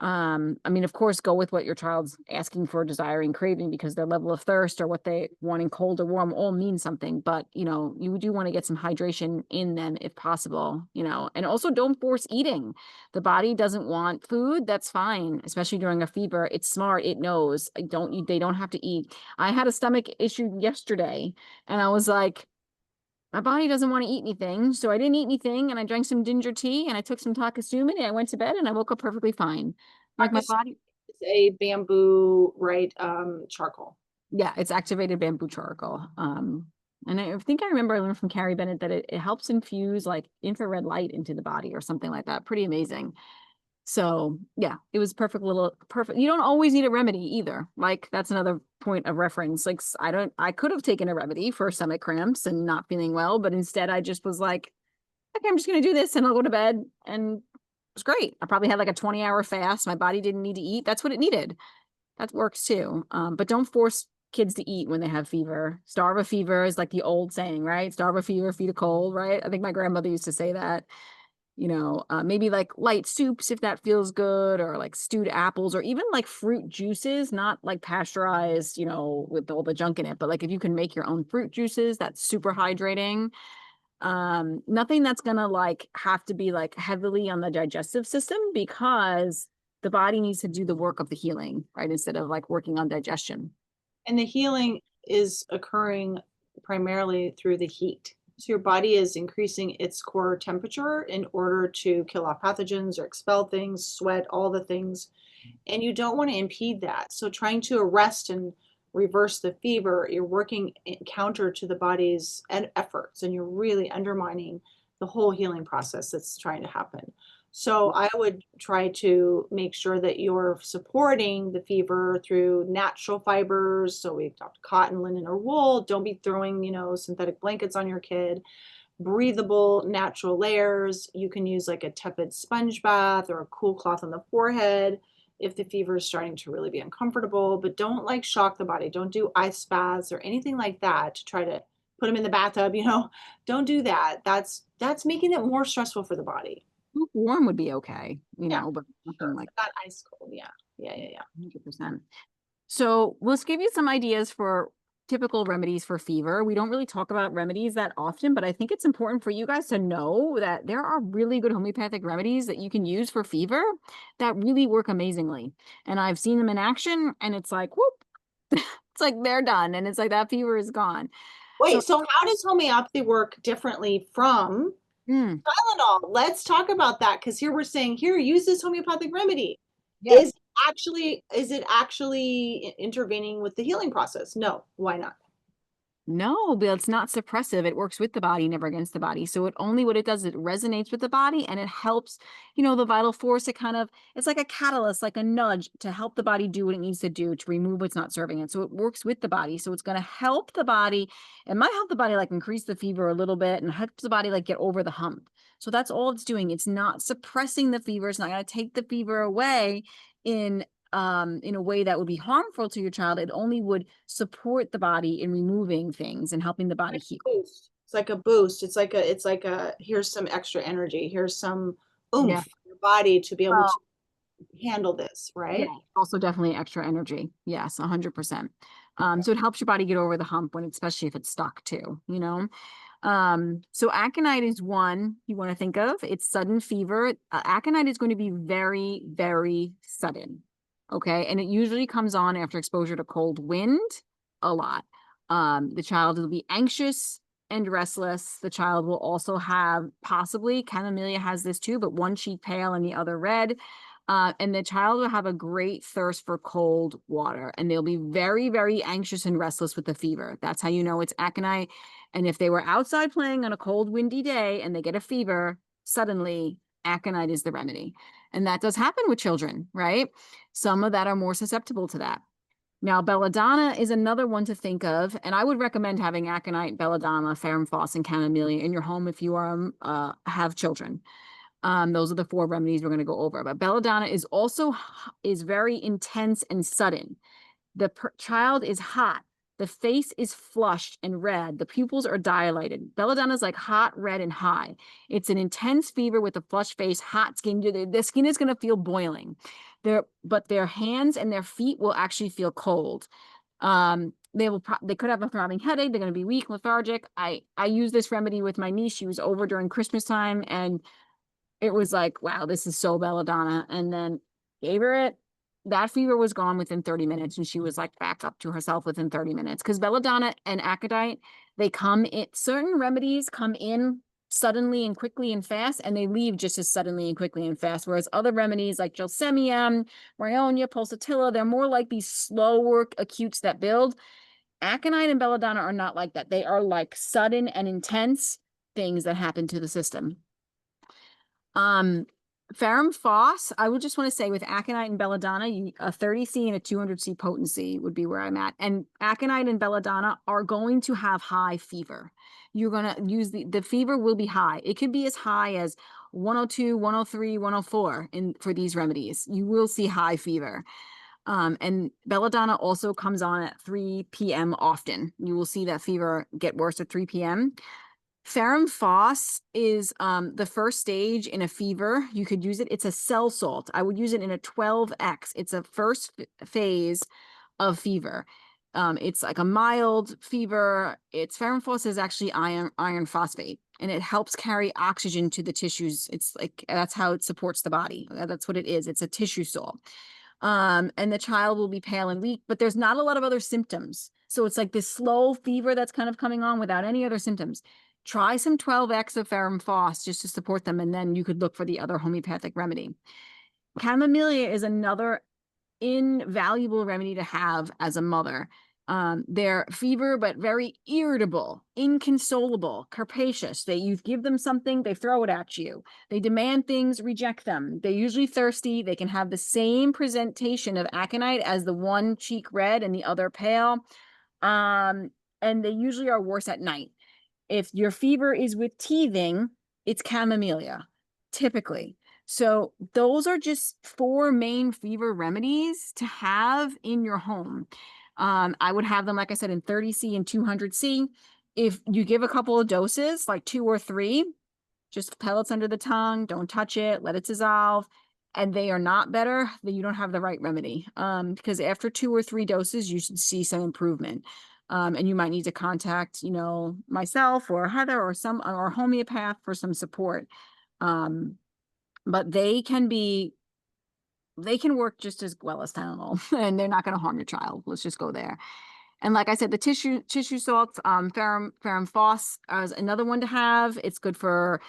I mean, of course, go with what your child's asking for, desiring, craving, because their level of thirst or what they wanting cold or warm all means something. But, you do want to get some hydration in them if possible, and also don't force eating. The body doesn't want food. That's fine, especially during a fever. It's smart. It knows. They don't have to eat. I had a stomach issue yesterday and I was like, my body doesn't want to eat anything. So I didn't eat anything and I drank some ginger tea and I took some takasumi and I went to bed and I woke up perfectly fine. Like my Practice body, is a bamboo, right? Charcoal. yeah, it's activated bamboo charcoal. And I think I remember I learned from Carrie Bennett that it helps infuse like infrared light into the body or something like that. Pretty amazing. So yeah, it was perfect. You don't always need a remedy either. Like that's another point of reference. Like I could have taken a remedy for stomach cramps and not feeling well, but instead I just was like, okay, I'm just going to do this and I'll go to bed. And it was great. I probably had like a 20-hour fast. My body didn't need to eat. That's what it needed. That works too. But don't force kids to eat when they have fever. Starve a fever is like the old saying, right? Starve a fever, feed a cold, right? I think my grandmother used to say that. Maybe like light soups if that feels good, or like stewed apples, or even like fruit juices, not like pasteurized, with all the junk in it, but like if you can make your own fruit juices, that's super hydrating. Nothing that's gonna like have to be like heavily on the digestive system, because the body needs to do the work of the healing, right, instead of like working on digestion. And the healing is occurring primarily through the heat. So your body is increasing its core temperature in order to kill off pathogens or expel things, sweat, all the things. And you don't want to impede that. So trying to arrest and reverse the fever, you're working counter to the body's efforts, and you're really undermining the whole healing process that's trying to happen. So I would try to make sure that you're supporting the fever through natural fibers. So we've talked cotton, linen, or wool. Don't be throwing, synthetic blankets on your kid. Breathable, natural layers. You can use like a tepid sponge bath or a cool cloth on the forehead if the fever is starting to really be uncomfortable, but don't like shock the body. Don't do ice baths or anything like that to try to put them in the bathtub, Don't do that. That's making it more stressful for the body. Warm would be okay, Yeah, but nothing sure. like But not ice cold. Yeah. Yeah, yeah, yeah. 100%. So let's give you some ideas for typical remedies for fever. We don't really talk about remedies that often, but I think it's important for you guys to know that there are really good homeopathic remedies that you can use for fever that really work amazingly. And I've seen them in action and it's like, whoop, it's like they're done. And it's like that fever is gone. So, Wait, so how does homeopathy work differently from mm, Tylenol? Let's talk about that because here we're saying, here, use this homeopathic remedy. yes. Is it actually intervening with the healing process? No. Why not? No, but it's not suppressive. It works with the body, never against the body. So what it does, it resonates with the body and it helps, the vital force. It's like a catalyst, like a nudge to help the body do what it needs to do to remove what's not serving it. So it works with the body. So it's going to help the body. It might help the body like increase the fever a little bit and help the body like get over the hump. So that's all it's doing. It's not suppressing the fever. It's not going to take the fever away in a way that would be harmful to your child. It only would support the body in removing things and helping the body Like heal. a boost. It's like a boost. It's like a here's some extra energy. Here's some Yeah. oomph in your body to be able to Well, handle this, yeah, right? also definitely extra energy. Yes, 100%. So it helps your body get over the hump when, especially if it's stuck too. So aconite is one you want to think of. It's sudden fever. Aconite is going to be very, very sudden. Okay. And it usually comes on after exposure to cold wind a lot. The child will be anxious and restless. The child will also have possibly, chamomile has this too, but one cheek pale and the other red. And the child will have a great thirst for cold water, and they'll be very, very anxious and restless with the fever. That's how you know it's aconite. And if they were outside playing on a cold, windy day and they get a fever, suddenly aconite is the remedy. And that does happen with children, right? Some of that are more susceptible to that. Now, belladonna is another one to think of, and I would recommend having aconite, belladonna, ferrum phos, and chamomile in your home if you are have children. Those are the four remedies we're going to go over. But belladonna is also is very intense and sudden. The child is hot. The face is flushed and red. The pupils are dilated. Belladonna is like hot, red, and high. It's an intense fever with a flushed face, hot skin. The skin is going to feel boiling. But their hands and their feet will actually feel cold. They could have a throbbing headache. They're going to be weak, lethargic. I use this remedy with my niece. She was over during Christmas time, and it was like, wow, this is so belladonna. And then gave her it. That fever was gone within 30 minutes, and she was like back up to herself within 30 minutes. Because belladonna and aconite, they come in, certain remedies come in suddenly and quickly and fast, and they leave just as suddenly and quickly and fast. Whereas other remedies like gelsemium, bryonia, pulsatilla, they're more like these slower acutes that build. Aconite and belladonna are not like that. They are like sudden and intense things that happen to the system. Ferrum phos, I would just want to say with aconite and belladonna, a 30C and a 200C potency would be where I'm at. And aconite and belladonna are going to have high fever. You're going to use the fever will be high. It could be as high as 102, 103, 104 for these remedies. You will see high fever. And belladonna also comes on at 3 p.m. often. You will see that fever get worse at 3 p.m. Ferrum phos is the first stage in a fever. You could use it. It's a cell salt. I would use it in a 12X. It's a first phase of fever. It's like a mild fever. Ferrum phos is actually iron phosphate, and it helps carry oxygen to the tissues. It's like that's how it supports the body. That's what it is. It's a tissue salt. And the child will be pale and weak, but there's not a lot of other symptoms. So it's like this slow fever that's kind of coming on without any other symptoms. Try some 12X of ferrum phos just to support them, and then you could look for the other homeopathic remedy. Chamomile is another invaluable remedy to have as a mother. They're fever, but very irritable, inconsolable, capacious. You give them something, they throw it at you. They demand things, reject them. They're usually thirsty. They can have the same presentation of aconite as the one cheek red and the other pale. And they usually are worse at night. If your fever is with teething, it's chamomile, typically. So those are just four main fever remedies to have in your home. I would have them, like I said, in 30C and 200C. If you give a couple of doses, like 2 or 3, just pellets under the tongue, don't touch it, let it dissolve, and they are not better, then you don't have the right remedy. Because after 2 or 3 doses, you should see some improvement. And you might need to contact, myself or Heather or or homeopath for some support. But they can work just as well as Tylenol, and they're not going to harm your child. Let's just go there. And like I said, the tissue salts, ferrum phos is another one to have. It's good for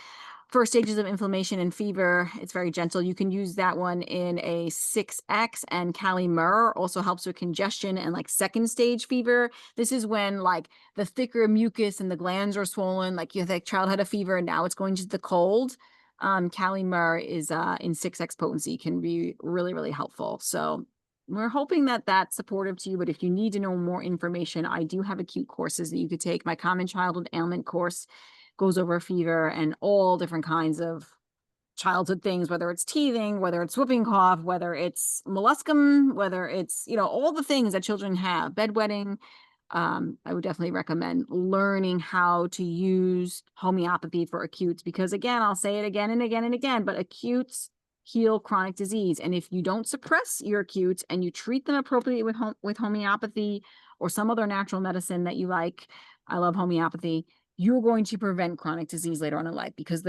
first stages of inflammation and fever. It's very gentle. You can use that one in a 6X, and Cali myrrh also helps with congestion and like second stage fever. This is when like the thicker mucus and the glands are swollen, like the child had a fever and now it's going to the cold. Cali myrrh is in 6X potency, can be really, really helpful. So we're hoping that that's supportive to you, but if you need to know more information, I do have acute courses that you could take. My common childhood ailment course goes over fever and all different kinds of childhood things, whether it's teething, whether it's whooping cough, whether it's molluscum, whether it's, all the things that children have, bedwetting. I would definitely recommend learning how to use homeopathy for acutes, because again, I'll say it again and again and again, but acutes heal chronic disease. And if you don't suppress your acutes and you treat them appropriately with homeopathy or some other natural medicine that you like, I love homeopathy, you're going to prevent chronic disease later on in life, because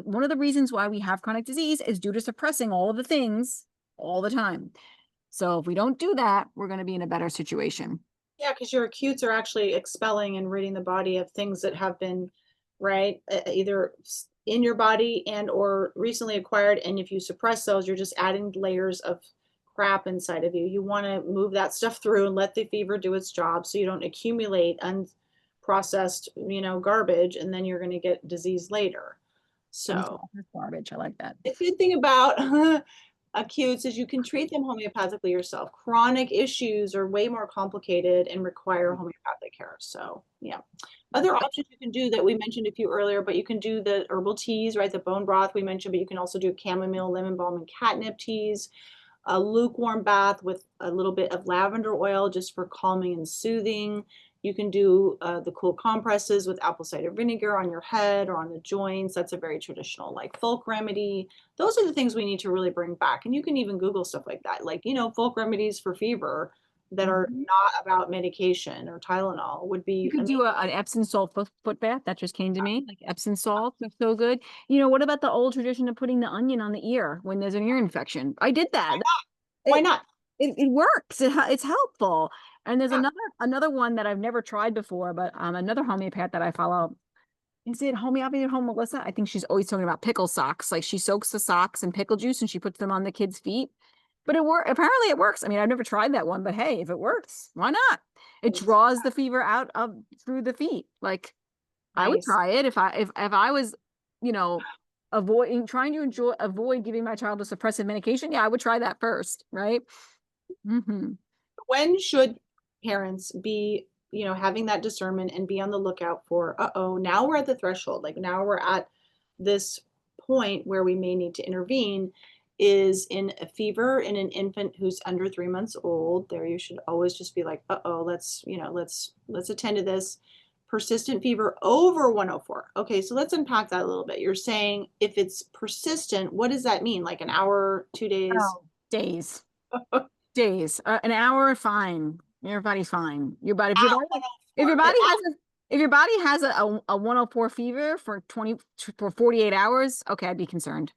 one of the reasons why we have chronic disease is due to suppressing all of the things all the time. So if we don't do that, we're going to be in a better situation. Yeah, because your acutes are actually expelling and ridding the body of things that have been, right, either in your body and or recently acquired. And if you suppress those, you're just adding layers of crap inside of you. You want to move that stuff through and let the fever do its job so you don't accumulate unprocessed, garbage, and then you're going to get disease later. So Garbage. I like that. the good thing about acutes is you can treat them homeopathically yourself. Chronic issues are way more complicated and require homeopathic care. So, yeah. Other options you can do that we mentioned a few earlier, but you can do the herbal teas, right? The bone broth we mentioned, but you can also do chamomile, lemon balm, and catnip teas. A lukewarm bath with a little bit of lavender oil just for calming and soothing. You can do the cool compresses with apple cider vinegar on your head or on the joints. That's a very traditional, like, folk remedy. Those are the things we need to really bring back. And you can even Google stuff like that, like, folk remedies for fever that are not about medication or Tylenol would You be could do an Epsom salt foot bath. That just came to me. Like Epsom salt is so good. What about the old tradition of putting the onion on the ear when there's an ear infection? I did that. Why It not? it works. It's helpful. And there's another one that I've never tried before, but another homeopath that I follow. Is it homeopathy at home, Melissa? I think she's always talking about pickle socks. Like she soaks the socks in pickle juice and she puts them on the kids' feet. But apparently it works. I mean, I've never tried that one, but hey, if it works, why not? It draws the fever out of through the feet. Like I would Nice. try it if I was, you know, avoid giving my child a suppressive medication. Yeah, I would try that first, right? Mm-hmm. When should parents be, having that discernment and be on the lookout for, uh-oh, now we're at the threshold, like now we're at this point where we may need to intervene, is in a fever in an infant who's under 3 months old. There you should always just be like, uh-oh, let's attend to this. Persistent fever over 104. Okay, so let's unpack that a little bit. You're saying if it's persistent, what does that mean? Like an hour, 2 days? Oh, days. Days. An hour, fine. Your body's fine. If your body has a if your body has a 104 fever for 48 hours, okay, I'd be concerned.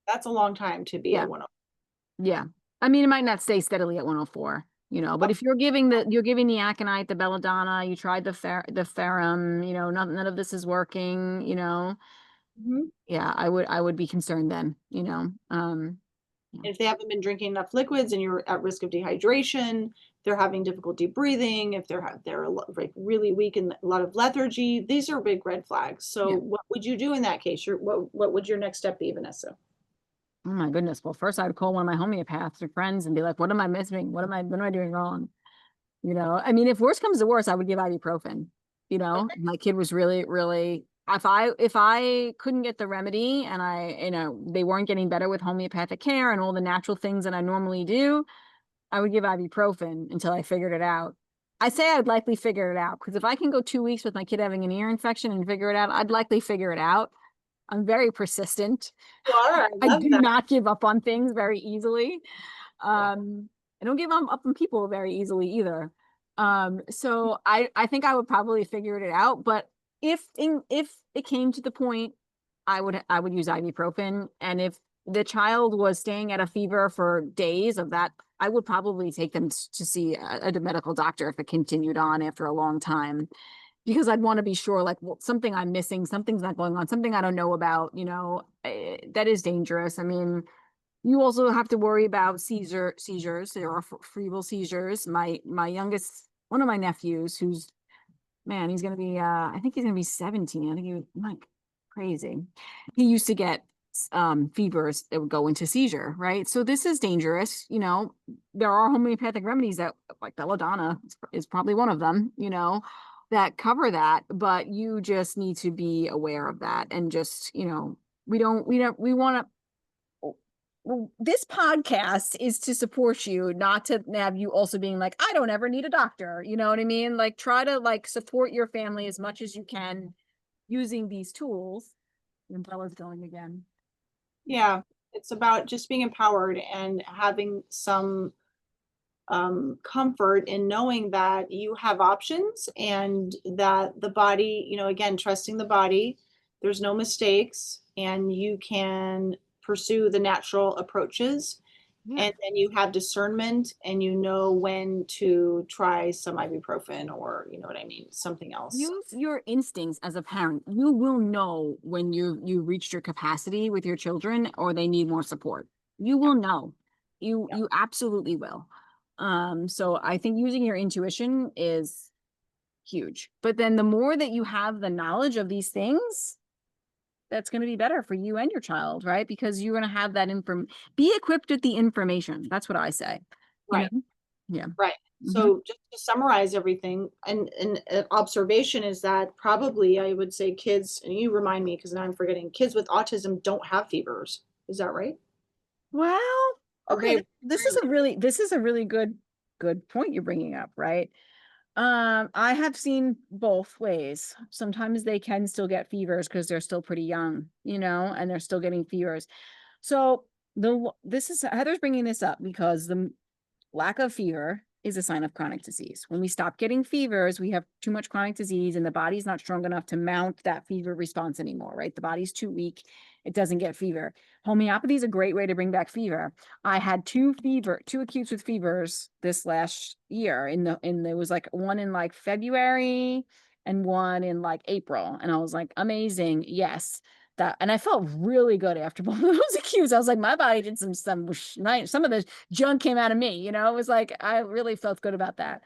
That's a long time to be Yeah. at 104. Yeah. I mean, it might not stay steadily at 104, but if you're giving the aconite, the belladonna, you tried the ferrum, none of this is working, Mhm. yeah, I would be concerned then, yeah. If they haven't been drinking enough liquids and you're at risk of dehydration, they're having difficulty breathing, if they're like really weak and a lot of lethargy, these are big red flags. So Yeah. what would you do in that case? What would your next step be, Vanessa? Oh my goodness. Well, first I would call one of my homeopaths or friends and be like, what am I missing? What am I doing wrong? I mean, if worse comes to worse, I would give ibuprofen. Okay. My kid was really, really, if I couldn't get the remedy and they weren't getting better with homeopathic care and all the natural things that I normally do, I would give ibuprofen until I figured it out. I say I'd likely figure it out because if I can go 2 weeks with my kid having an ear infection and figure it out, I'd likely figure it out. I'm very persistent. You are. I I love do that. not give up on things very easily. I don't give up on people very easily either. So I think I would probably figure it out. But if it came to the point, I would use ibuprofen. And if the child was staying at a fever for days of that, I would probably take them to see a medical doctor if it continued on after a long time, because I'd want to be sure, like, well, something I'm missing, something's not going on, something I don't know about, that is dangerous. I mean, you also have to worry about seizures. There are febrile seizures. My youngest, one of my nephews, who's, man, he's gonna be I think he's gonna be 17. I think he was like crazy. He used to get fevers that would go into seizure, right? So this is dangerous. There are homeopathic remedies that, like belladonna is probably one of them, that cover that, but you just need to be aware of that and just, we want to, well, this podcast is to support you, not to have you also being like, I don't ever need a doctor. You know what I mean? Like, try to like support your family as much as you can using these tools. And Bella's going again. Yeah, it's about just being empowered and having some comfort in knowing that you have options and that the body, again, trusting the body, there's no mistakes, and you can pursue the natural approaches. Yeah. And then you have discernment and you know when to try some ibuprofen or, you know what I mean, something else. Use your instincts as a parent. You will know when you reached your capacity with your children or they need more support. You Yeah. will know. You Yeah. you absolutely will. So I think using your intuition is huge. But then the more that you have the knowledge of these things, that's going to be better for you and your child, right? Because you're going to have that be equipped with the information. That's what I say. You know? Right. Yeah. Right. Hmm. So just to summarize everything, and observation is that probably I would say kids, and you remind me because now I'm forgetting, kids with autism don't have fevers. Is that right? Well, Or okay, very rarely. this is a really good point you're bringing up, right? I have seen both ways. Sometimes they can still get fevers because they're still pretty young, and they're still getting fevers. So this is Heather's bringing this up because the lack of fever is a sign of chronic disease. When we stop getting fevers, we have too much chronic disease and the body's not strong enough to mount that fever response anymore, right? The body's too weak. It doesn't get fever. Homeopathy is a great way to bring back fever. I had two acutes with fevers this last year there was like one in like February and one in like April. And I was like, amazing. Yes. And I felt really good after both of those acutes. I was like, my body did some of the junk came out of me, it was like I really felt good about that.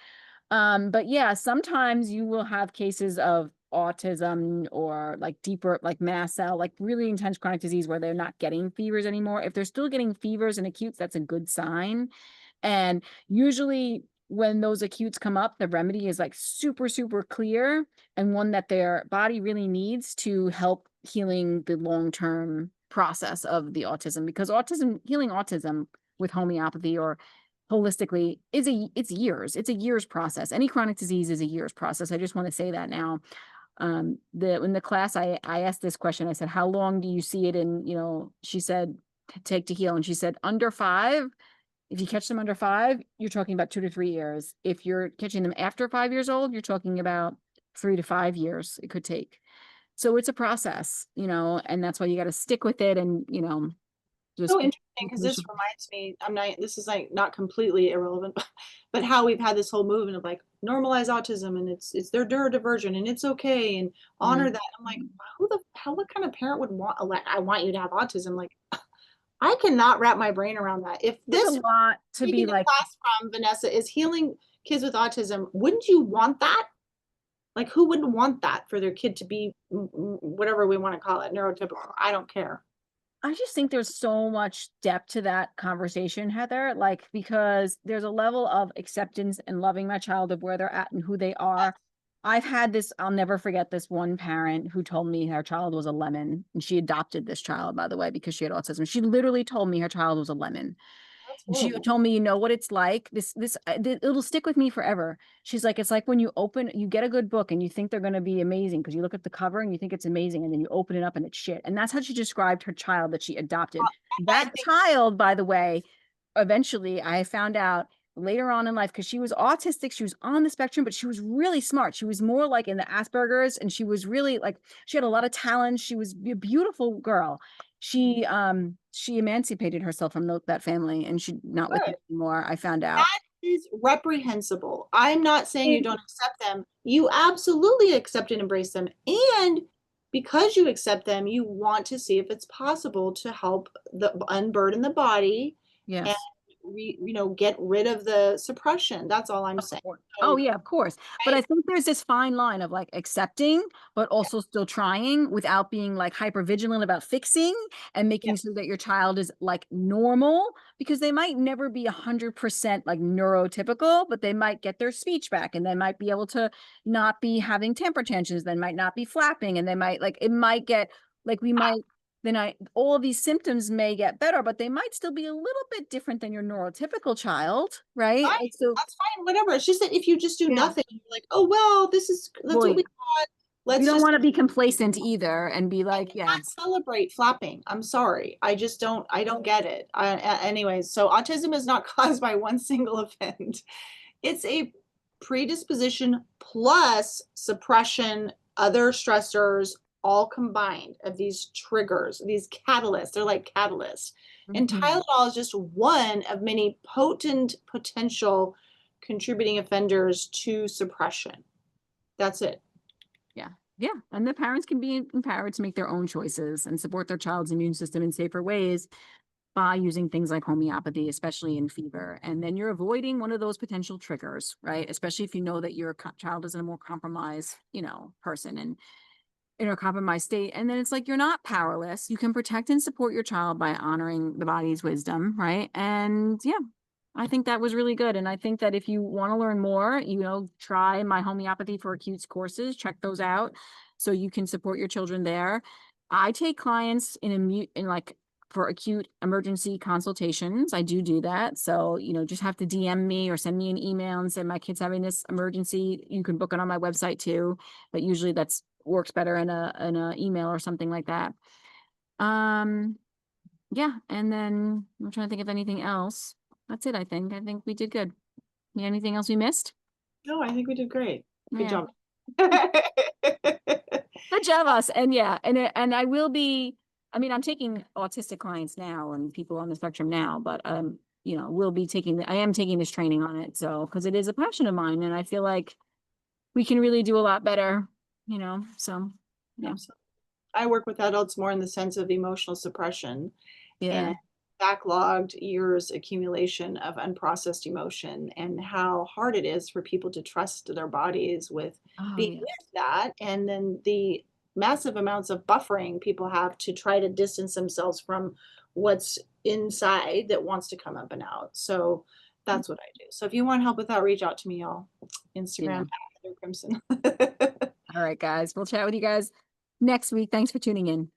But yeah, sometimes you will have cases of autism or like deeper like mast cell, like really intense chronic disease where they're not getting fevers anymore. If they're still getting fevers and acutes, that's a good sign. And usually when those acutes come up, the remedy is like super, super clear and one that their body really needs to help healing the long-term process of the autism, because healing autism with homeopathy or holistically it's a years process. Any chronic disease is a years process. I just want to say that now. In the class, I asked this question. I said, how long do you see it in, she said, take to heal. And she said, under 5. If you catch them under 5, you're talking about 2 to 3 years. If you're catching them after 5 years old, you're talking about 3 to 5 years it could take. So it's a process, and that's why you got to stick with it and, So just interesting because this reminds me, I'm not, this is like not completely irrelevant, but how we've had this whole movement of like normalize autism and it's their neurodivergent and it's okay and yeah. honor that. I'm like, who the hell, what kind of parent would want, like, I want you to have autism? Like, I cannot wrap my brain around that. If There's a this lot to be taking the like, class from Vanessa is healing kids with autism, wouldn't you want that? Like, who wouldn't want that for their kid to be whatever we want to call it, neurotypical? I don't care. I just think there's so much depth to that conversation, Heather, like, because there's a level of acceptance and loving my child of where they're at and who they are. I'll never forget this one parent who told me her child was a lemon, and she adopted this child, by the way, because she had autism. She literally told me her child was a lemon. That's She horrible. told me, you know what it's like. It'll stick with me forever. She's like, it's like when you get a good book and you think they're going to be amazing because you look at the cover and you think it's amazing, and then you open it up and it's shit. And that's how she described her child that she adopted. I That think child, by the way, eventually I found out later on in life, because she was autistic, she was on the spectrum, but she was really smart. She was more like in the Asperger's, and she was really like, she had a lot of talent. She was a beautiful girl. She emancipated herself from that family, and she's not with them good. anymore. I found out. That is reprehensible. I'm not saying you don't accept them. You absolutely accept and embrace them. And because you accept them, you want to see if it's possible to help unburden the body and Yes. get rid of the suppression. That's all I'm Of saying. course. Oh So, yeah, of course. But I right? think there's this fine line of like accepting, but Yeah, also still trying without being like hyper vigilant about fixing and yeah, making sure that your child is like normal, because they might never be 100% like neurotypical, but they might get their speech back and they might be able to not be having temper tantrums. They might not be flapping, and they might like, it might get like, we might then all of these symptoms may get better, but they might still be a little bit different than your neurotypical child, right? fine. So That's fine. Whatever. It's just that if you just do yeah. nothing, you're like, oh well, this is that's what Well, we got. You Let's don't just want to be complacent either and be like, yeah. not celebrate flapping. I'm sorry. I don't get it. Anyways, so autism is not caused by one single event. It's a predisposition plus suppression, other stressors, all combined of these triggers, these catalysts. They're like catalysts. And Mhm. Tylenol is just one of many potent potential contributing offenders to suppression. That's it. Yeah. Yeah. And the parents can be empowered to make their own choices and support their child's immune system in safer ways by using things like homeopathy, especially in fever. And then you're avoiding one of those potential triggers, right? Especially if you know that your child is in a more compromised, person and in a compromised state. And then it's like you're not powerless. You can protect and support your child by honoring the body's wisdom, right? And yeah, I think that was really good. And I think that if you want to learn more, try my homeopathy for acute courses, check those out so you can support your children there. I take clients in like for acute emergency consultations. I do that. So, just have to DM me or send me an email and say my kid's having this emergency. You can book it on my website too, but usually that's works better in a email or something like that. Um yeah, and then I'm trying to think of anything else. That's it, I think. I think we did good. Anything else we missed? No, I think we did great. Good Yeah. job. Good job, us. And yeah, and I will be. I mean, I'm taking autistic clients now and people on the spectrum now, but we'll be I am taking this training on it. So, because it is a passion of mine, and I feel like we can really do a lot better. So yeah, Absolutely. I work with adults more in the sense of emotional suppression yeah. and backlogged years accumulation of unprocessed emotion and how hard it is for people to trust their bodies with Oh being yeah. with that. And then the massive amounts of buffering people have to try to distance themselves from what's inside that wants to come up and out. So that's what I do. So if you want help with that, reach out to me, y'all. Instagram Yeah. at Heather Crimson. All right, guys. We'll chat with you guys next week. Thanks for tuning in.